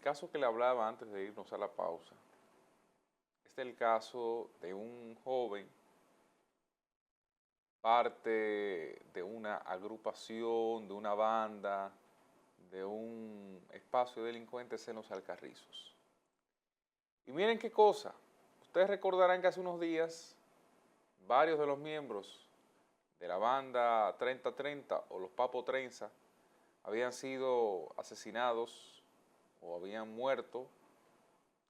El caso que le hablaba antes de irnos a la pausa es el caso de un joven, parte de una agrupación, de una banda, de un espacio de delincuentes en los Alcarrizos. Y miren qué cosa, ustedes recordarán que hace unos días varios de los miembros de la banda 3030 o los Papo Trenza habían sido asesinados o habían muerto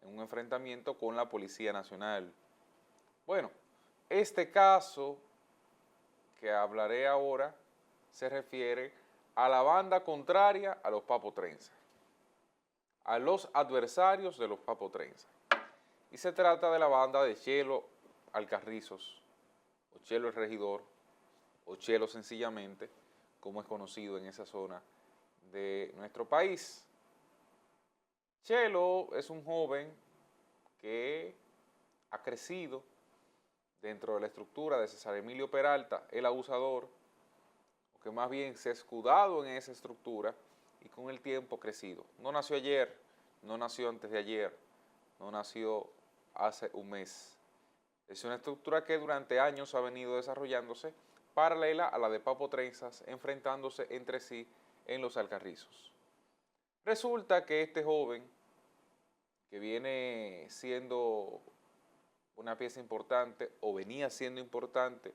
en un enfrentamiento con la Policía Nacional. Bueno, este caso que hablaré ahora se refiere a la banda contraria a los Papo Trenza, a los adversarios de los Papo Trenza. Y se trata de la banda de Chelo Alcarrizos, o Chelo el Regidor, o Chelo sencillamente, como es conocido en esa zona de nuestro país. Chelo es un joven que ha crecido dentro de la estructura de César Emilio Peralta, el abusador, o que más bien se ha escudado en esa estructura y con el tiempo crecido. No nació ayer, no nació antes de ayer, no nació hace un mes. Es una estructura que durante años ha venido desarrollándose paralela a la de Papo Trenzas, enfrentándose entre sí en los Alcarrizos. Resulta que este joven, que viene siendo una pieza importante o venía siendo importante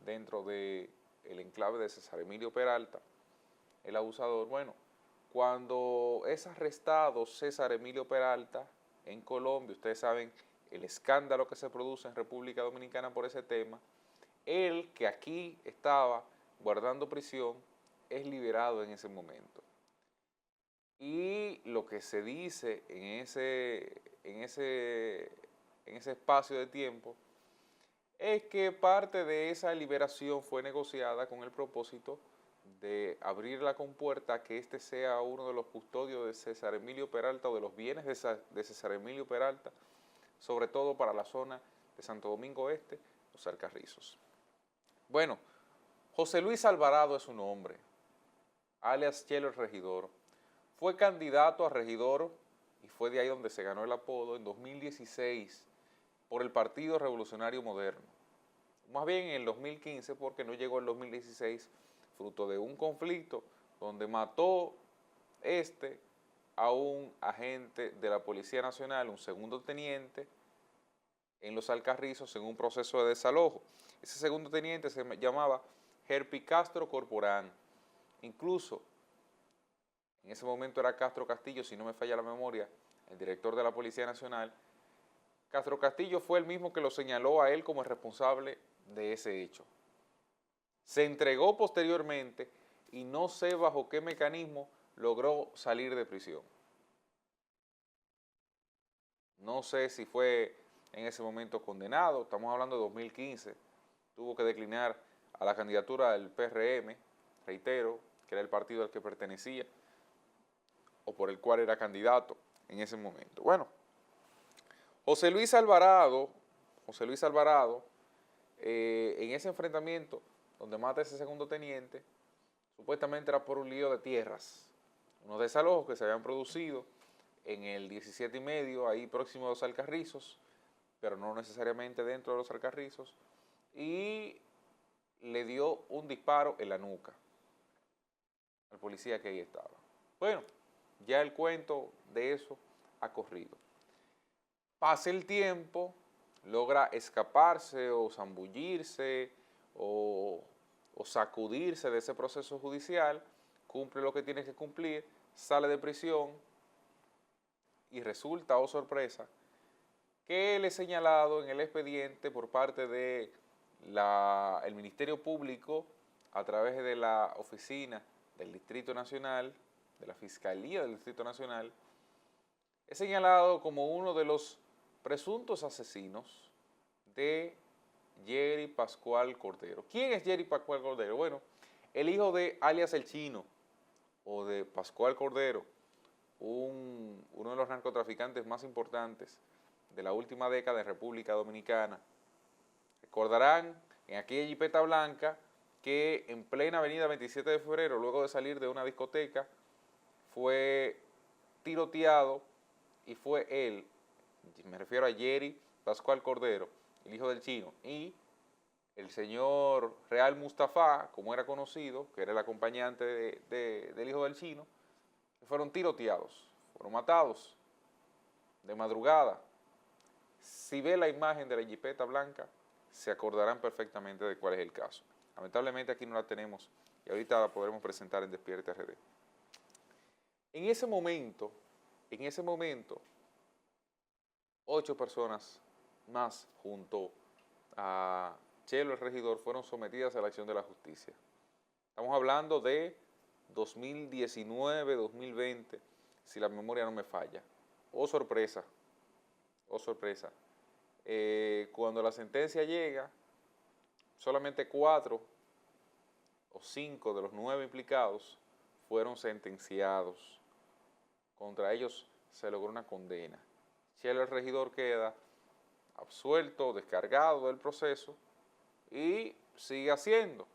dentro del enclave de César Emilio Peralta, el abusador, bueno, cuando es arrestado César Emilio Peralta en Colombia, ustedes saben el escándalo que se produce en República Dominicana por ese tema, él que aquí estaba guardando prisión es liberado en ese momento. Y lo que se dice en ese espacio de tiempo es que parte de esa liberación fue negociada con el propósito de abrir la compuerta a que este sea uno de los custodios de César Emilio Peralta o de los bienes de César Emilio Peralta, sobre todo para la zona de Santo Domingo Este, los Alcarrizos. Bueno, José Luis Alvarado es su nombre, alias Chelo el Regidor. Fue candidato a regidor y fue de ahí donde se ganó el apodo en 2016 por el Partido Revolucionario Moderno. Más bien en el 2015 porque no llegó el 2016 fruto de un conflicto donde mató a un agente de la Policía Nacional, un segundo teniente, en los Alcarrizos en un proceso de desalojo. Ese segundo teniente se llamaba Herpi Castro Corporán. Incluso en ese momento era Castro Castillo, si no me falla la memoria, el director de la Policía Nacional. Castro Castillo fue el mismo que lo señaló a él como el responsable de ese hecho. Se entregó posteriormente y no sé bajo qué mecanismo logró salir de prisión. No sé si fue en ese momento condenado, estamos hablando de 2015, tuvo que declinar a la candidatura del PRM, reitero, que era el partido al que pertenecía, o por el cual era candidato en ese momento. Bueno, José Luis Alvarado, en ese enfrentamiento donde mata a ese segundo teniente, supuestamente era por un lío de tierras, unos desalojos que se habían producido en el 17 y medio, ahí próximo a los Alcarrizos, pero no necesariamente dentro de los Alcarrizos, y le dio un disparo en la nuca al policía que ahí estaba. Bueno, ya el cuento de eso ha corrido. Pasa el tiempo, logra escaparse o zambullirse o sacudirse de ese proceso judicial, cumple lo que tiene que cumplir, sale de prisión y resulta, oh sorpresa, que él es señalado en el expediente por parte de el Ministerio Público a través de la oficina del Distrito Nacional, de la Fiscalía del Distrito Nacional, es señalado como uno de los presuntos asesinos de Jerry Pascual Cordero. ¿Quién es Jerry Pascual Cordero? Bueno, el hijo de alias El Chino o de Pascual Cordero, uno de los narcotraficantes más importantes de la última década en República Dominicana. Recordarán en aquella jipeta blanca que en plena avenida 27 de febrero, luego de salir de una discoteca, fue tiroteado y fue él, me refiero a Jerry Pascual Cordero, el hijo del chino, y el señor Real Mustafa, como era conocido, que era el acompañante del hijo del chino, fueron tiroteados, fueron matados de madrugada. Si ve la imagen de la jipeta blanca, se acordarán perfectamente de cuál es el caso. Lamentablemente aquí no la tenemos y ahorita la podremos presentar en Despierta RD. En ese momento, 8 personas más junto a Chelo, el regidor, fueron sometidas a la acción de la justicia. Estamos hablando de 2019, 2020, si la memoria no me falla. Oh, sorpresa, oh, sorpresa. Cuando la sentencia llega, solamente 4 o 5 de los 9 implicados fueron sentenciados. Contra ellos se logró una condena. Chelo, el regidor, queda absuelto, descargado del proceso y sigue haciendo.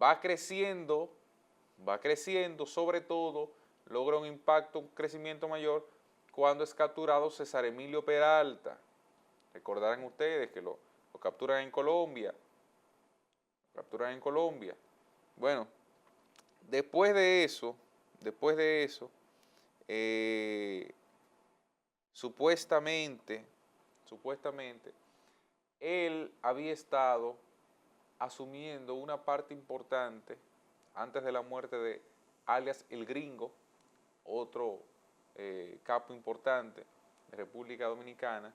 Va creciendo, sobre todo logra un impacto, un crecimiento mayor cuando es capturado César Emilio Peralta. Recordarán ustedes que lo capturan en Colombia. Bueno, después de eso, supuestamente, él había estado asumiendo una parte importante antes de la muerte de alias El Gringo, otro capo importante de República Dominicana.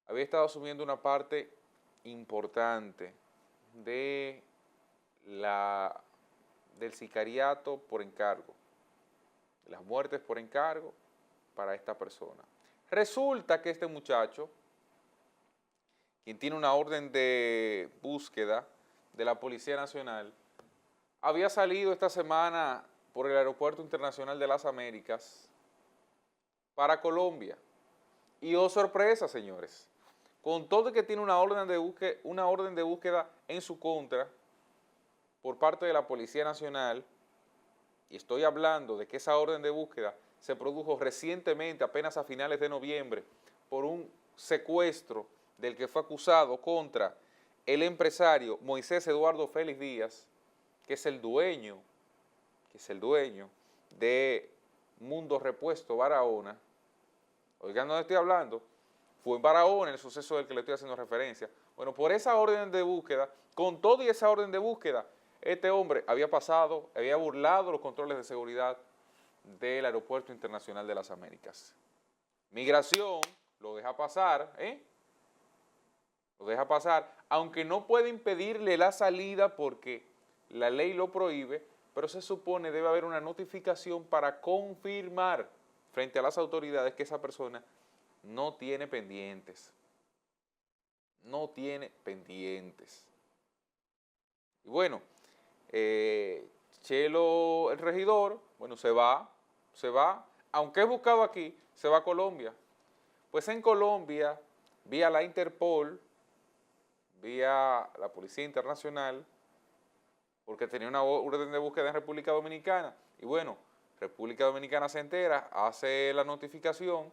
Había estado asumiendo una parte importante del sicariato por encargo, de las muertes por encargo para esta persona. Resulta que este muchacho, quien tiene una orden de búsqueda de la Policía Nacional, había salido esta semana por el Aeropuerto Internacional de las Américas para Colombia. Y oh sorpresa, señores, con todo que tiene una orden de búsqueda en su contra por parte de la Policía Nacional, y estoy hablando de que esa orden de búsqueda se produjo recientemente, apenas a finales de noviembre, por un secuestro del que fue acusado contra el empresario Moisés Eduardo Félix Díaz, que es el dueño de Mundo Repuesto Barahona. Oigan, ¿dónde estoy hablando? Fue en Barahona el suceso del que le estoy haciendo referencia. Bueno, por esa orden de búsqueda, con toda esa orden de búsqueda, este hombre había burlado los controles de seguridad del Aeropuerto Internacional de las Américas. Migración lo deja pasar, Lo deja pasar, aunque no puede impedirle la salida porque la ley lo prohíbe, pero se supone debe haber una notificación para confirmar frente a las autoridades que esa persona no tiene pendientes. Y bueno, Chelo, el regidor, bueno, se va, aunque es buscado aquí, se va a Colombia. Pues en Colombia, vía la Interpol, vía la Policía Internacional, porque tenía una orden de búsqueda en República Dominicana, y bueno, República Dominicana se entera, hace la notificación,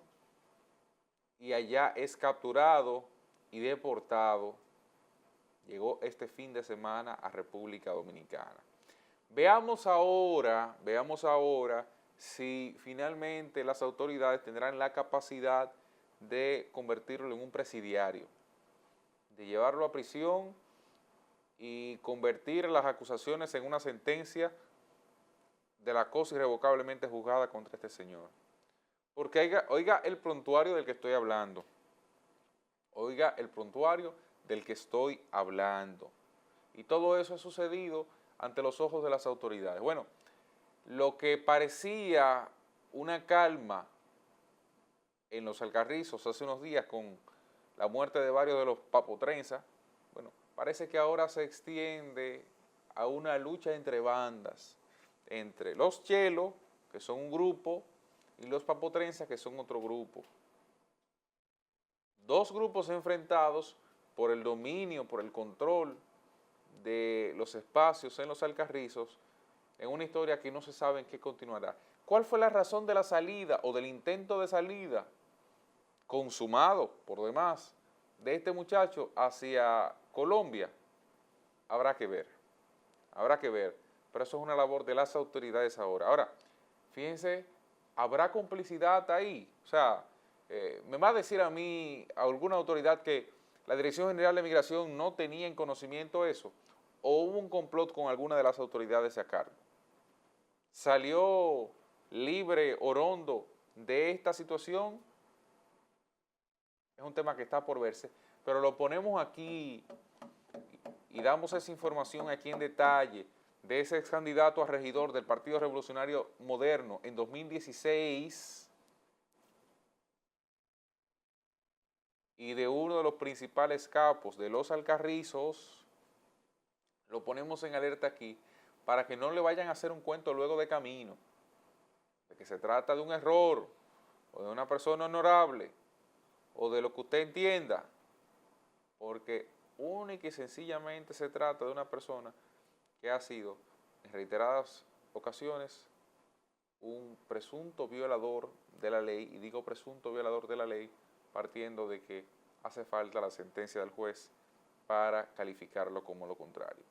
y allá es capturado y deportado. Llegó este fin de semana a República Dominicana. Veamos ahora si finalmente las autoridades tendrán la capacidad de convertirlo en un presidiario, de llevarlo a prisión y convertir las acusaciones en una sentencia de la cosa irrevocablemente juzgada contra este señor. Porque oiga el prontuario del que estoy hablando. Y todo eso ha sucedido ante los ojos de las autoridades. Bueno, lo que parecía una calma en los Alcarrizos hace unos días con la muerte de varios de los papotrenzas, bueno, parece que ahora se extiende a una lucha entre bandas, entre los Chelos, que son un grupo, y los papotrenzas, que son otro grupo. Dos grupos enfrentados por el dominio, por el control de los espacios en los Alcarrizos, en una historia que no se sabe en qué continuará. ¿cuál fue la razón de la salida o del intento de salida consumado por demás de este muchacho hacia Colombia? Habrá que ver, pero eso es una labor de las autoridades ahora. Ahora, fíjense, ¿habrá complicidad ahí? O sea, me va a decir a mí alguna autoridad que la Dirección General de Migración no tenía en conocimiento eso, o hubo un complot con alguna de las autoridades a cargo. ¿Salió libre Orondo de esta situación? Es un tema que está por verse, pero lo ponemos aquí y damos esa información aquí en detalle de ese ex candidato a regidor del Partido Revolucionario Moderno en 2016 y de uno de los principales capos de los Alcarrizos. Lo ponemos en alerta aquí para que no le vayan a hacer un cuento luego de camino, de que se trata de un error o de una persona honorable o de lo que usted entienda, porque única y sencillamente se trata de una persona que ha sido en reiteradas ocasiones un presunto violador de la ley, y digo presunto violador de la ley partiendo de que hace falta la sentencia del juez para calificarlo como lo contrario.